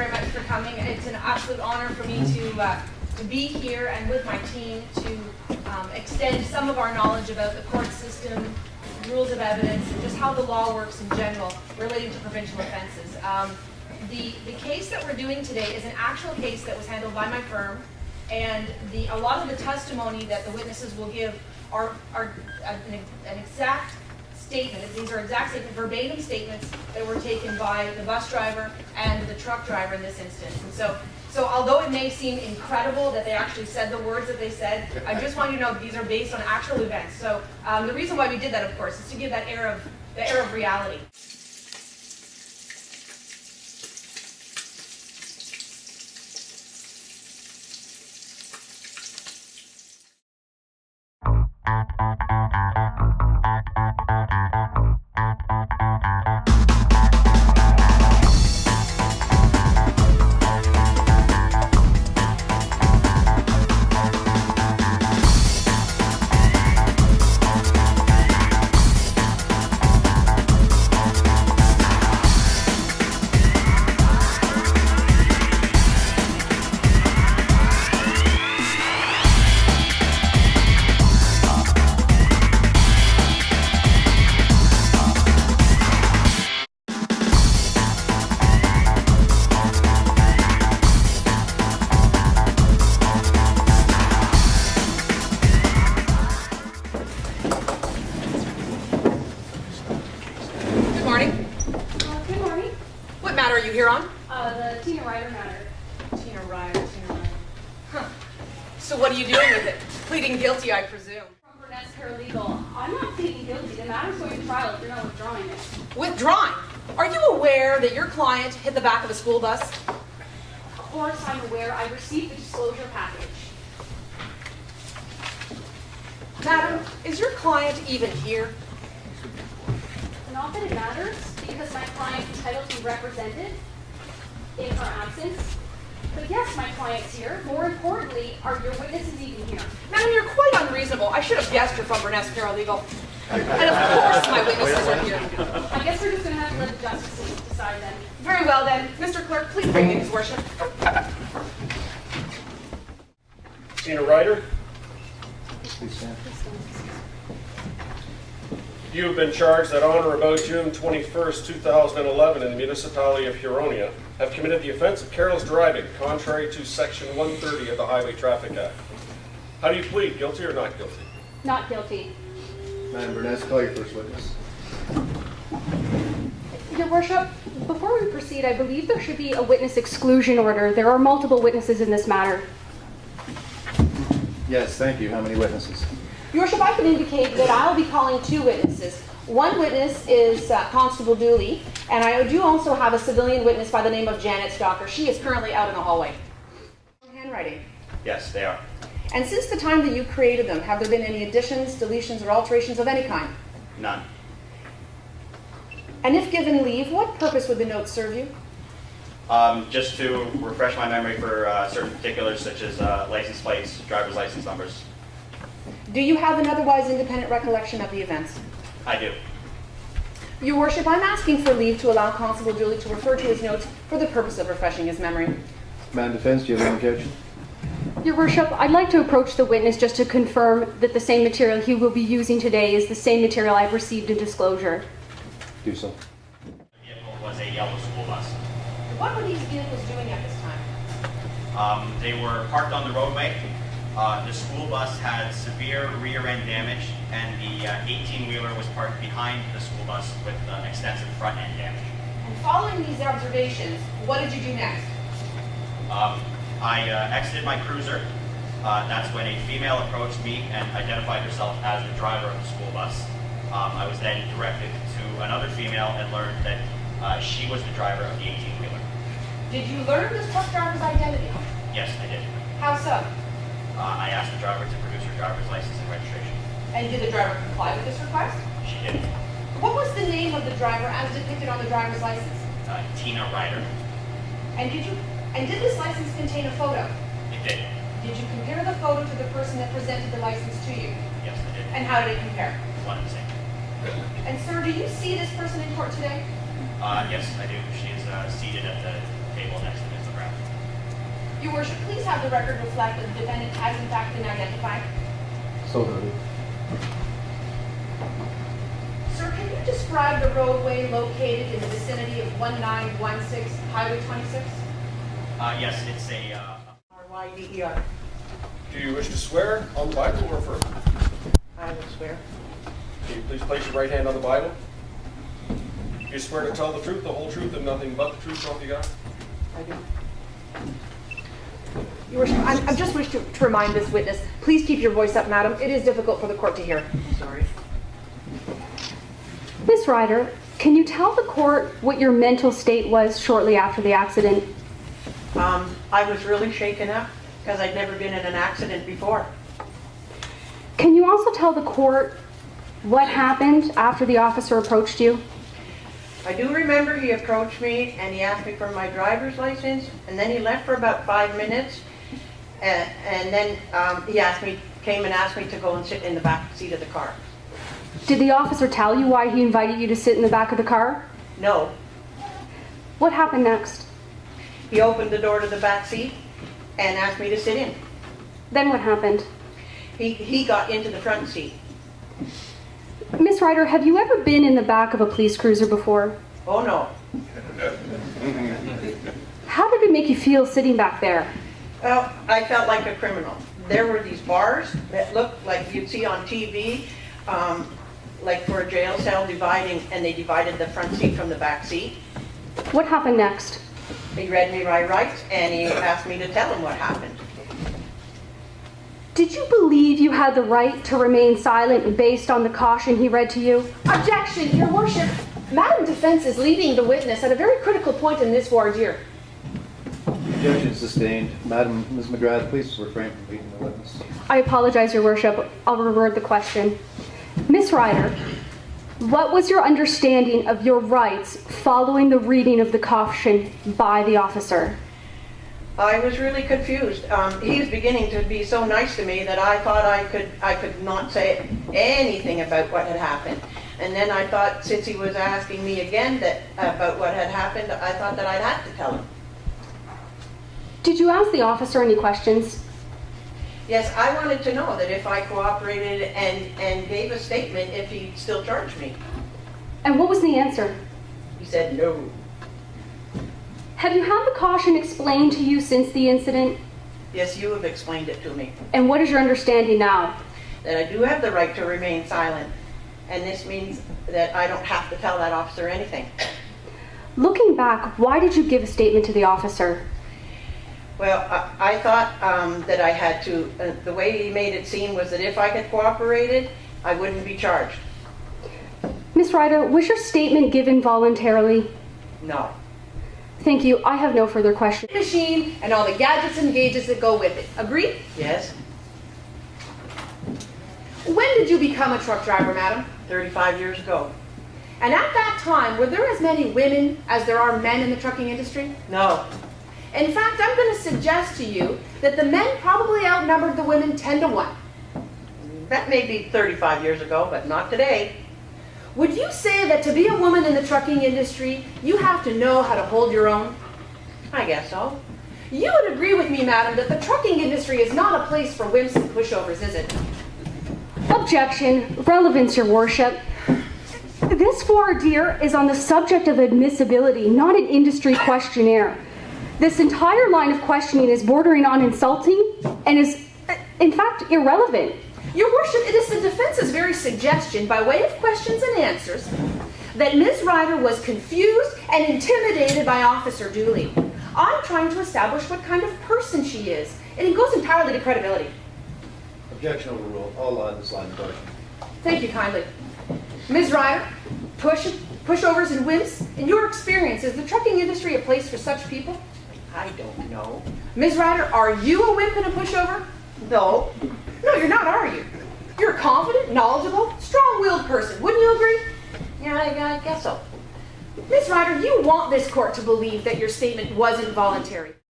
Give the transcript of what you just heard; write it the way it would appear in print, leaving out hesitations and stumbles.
very much for coming. It's an absolute honor for me to be here and with my team to extend some of our knowledge about the court system, rules of evidence, and just how the law works in general relating to provincial offences. The case that we're doing today is an actual case that was handled by my firm, and a lot of the testimony that the witnesses will give are an exact statement. These are exact statement, verbatim statements that were taken by the bus driver and the truck driver in this instance. And so although it may seem incredible that they actually said the words that they said, I just want you to know these are based on actual events. So the reason why we did that, of course, is to give that air of reality. Are you here on? The Tina Ryder matter. Tina Ryder. Huh. So what are you doing with it? Pleading guilty, I presume. From Burness Paralegal. I'm not pleading guilty. The matter's going to trial if you're not withdrawing it. Withdrawing? Are you aware that your client hit the back of a school bus? Of course I'm aware. I received the disclosure package. Madam, is your client even here? Not that it matters, because my client is entitled to be represented in her absence. But yes, my client's here. More importantly, are your witnesses even here? Madam, you're quite unreasonable. I should have guessed you're from Burness Paralegal. And of course my witnesses are here. I guess we're just going to have to let the justices decide then. Very well then. Mr. Clerk, please bring in His Worship. Tina Ryder, Please stand. you have been charged that on or about June 21st, 2011 in the municipality of Huronia have committed the offense of careless driving contrary to section 130 of the Highway Traffic Act. How do you plead, guilty or not guilty? Not guilty. Madam Burness, call your first witness. Your Worship, before we proceed, I believe there should be a witness exclusion order. There are multiple witnesses in this matter. Yes, thank you. How many witnesses? Your Worship, I can indicate that I'll be calling two witnesses. One witness is Constable Dooley, and I do also have a civilian witness by the name of Janet Stalker. She is currently out in the hallway. Handwriting. Yes, they are. And since the time that you created them, have there been any additions, deletions, or alterations of any kind? None. And if given leave, what purpose would the notes serve you? Just to refresh my memory for certain particulars such as license plates, driver's license numbers. Do you have an otherwise independent recollection of the events? I do. Your Worship, I'm asking for leave to allow Constable Dooley to refer to his notes for the purpose of refreshing his memory. Madam Defense, do you have any objection? Your Worship, I'd like to approach the witness just to confirm that the same material he will be using today is the same material I've received in disclosure. Do so. The vehicle was a yellow school bus. What were these vehicles doing at this time? They were parked on the roadway. The school bus had severe rear end damage, and the 18-wheeler was parked behind the school bus with extensive front end damage. And following these observations, what did you do next? I exited my cruiser. That's when a female approached me and identified herself as the driver of the school bus. I was then directed to another female and learned that she was the driver of the 18-wheeler. Did you learn this truck driver's identity? Yes, I did. How so? I asked the driver to produce her driver's license and registration. And did the driver comply with this request? She did. What was the name of the driver as depicted on the driver's license? Tina Ryder. And did this license contain a photo? It did. Did you compare the photo to the person that presented the license to you? Yes, I did. And how did it compare? One and the same. And sir, do you see this person in court today? Yes, I do. She is seated at the table next to me. Your worship, please have the record reflect that the defendant has in fact been identified. So noted. Sir, can you describe the roadway located in the vicinity of 1916 Highway 26? Yes, it's a. R-Y-D-E-R. Do you wish to swear on the Bible or affirm? I will swear. Can you please place your right hand on the Bible? Do you swear to tell the truth, the whole truth, and nothing but the truth, so help you God? I do. Your worship, I just wish to remind this witness, please keep your voice up, madam. It is difficult for the court to hear. Sorry. Ms. Ryder, can you tell the court what your mental state was shortly after the accident? I was really shaken up because I'd never been in an accident before. Can you also tell the court what happened after the officer approached you? I do remember he approached me and he asked me for my driver's license, and then he left for about 5 minutes, and then came and asked me to go and sit in the back seat of the car. Did the officer tell you why he invited you to sit in the back of the car? No. What happened next? He opened the door to the back seat and asked me to sit in. Then what happened? He got into the front seat. Ms. Ryder, have you ever been in the back of a police cruiser before? Oh no. How did it make you feel sitting back there? Well, I felt like a criminal. There were these bars that looked like you'd see on TV, like for a jail cell dividing, and they divided the front seat from the back seat. What happened next? He read me my rights and he asked me to tell him what happened. Did you believe you had the right to remain silent based on the caution he read to you? Objection, your worship. Madam Defense is leaving the witness at a very critical point in this voir dire. Objection sustained. Madam, Ms. McGrath, please refrain from leading the witness. I apologize, Your Worship. I'll reword the question. Ms. Ryder, what was your understanding of your rights following the reading of the caution by the officer? I was really confused. He was beginning to be so nice to me that I thought I could not say anything about what had happened. And then I thought, since he was asking me again about what had happened, I thought that I'd have to tell him. Did you ask the officer any questions? Yes, I wanted to know that if I cooperated and gave a statement, if he'd still charge me. And what was the answer? He said no. Have you had the caution explained to you since the incident? Yes, you have explained it to me. And what is your understanding now? That I do have the right to remain silent. And this means that I don't have to tell that officer anything. Looking back, why did you give a statement to the officer? Well, I thought that I had to, the way he made it seem was that if I had cooperated, I wouldn't be charged. Ms. Ryder, was your statement given voluntarily? No. Thank you. I have no further questions. Machine and all the gadgets and gauges that go with it. Agreed? Yes? When did you become a truck driver, madam? 35 years ago. And at that time, were there as many women as there are men in the trucking industry? No. In fact, I'm going to suggest to you that the men probably outnumbered the women 10 to 1. That may be 35 years ago, but not today. Would you say that to be a woman in the trucking industry, you have to know how to hold your own? I guess so. You would agree with me, madam, that the trucking industry is not a place for wimps and pushovers, is it? Objection. Relevance, Your Worship. This voir dire is on the subject of admissibility, not an industry questionnaire. This entire line of questioning is bordering on insulting and is, in fact, irrelevant. Your worship, it is the defense's very suggestion, by way of questions and answers, that Ms. Ryder was confused and intimidated by Officer Dooley. I'm trying to establish what kind of person she is, and it goes entirely to credibility. Objection overruled. I'll allow this line of questioning. Thank you kindly. Ms. Ryder, pushovers and wimps, in your experience, is the trucking industry a place for such people? I don't know. Ms. Ryder, are you a wimp and a pushover? No. No, you're not, are you? You're a confident, knowledgeable, strong-willed person. Wouldn't you agree? Yeah, I guess so. Ms. Ryder, you want this court to believe that your statement wasn't voluntary.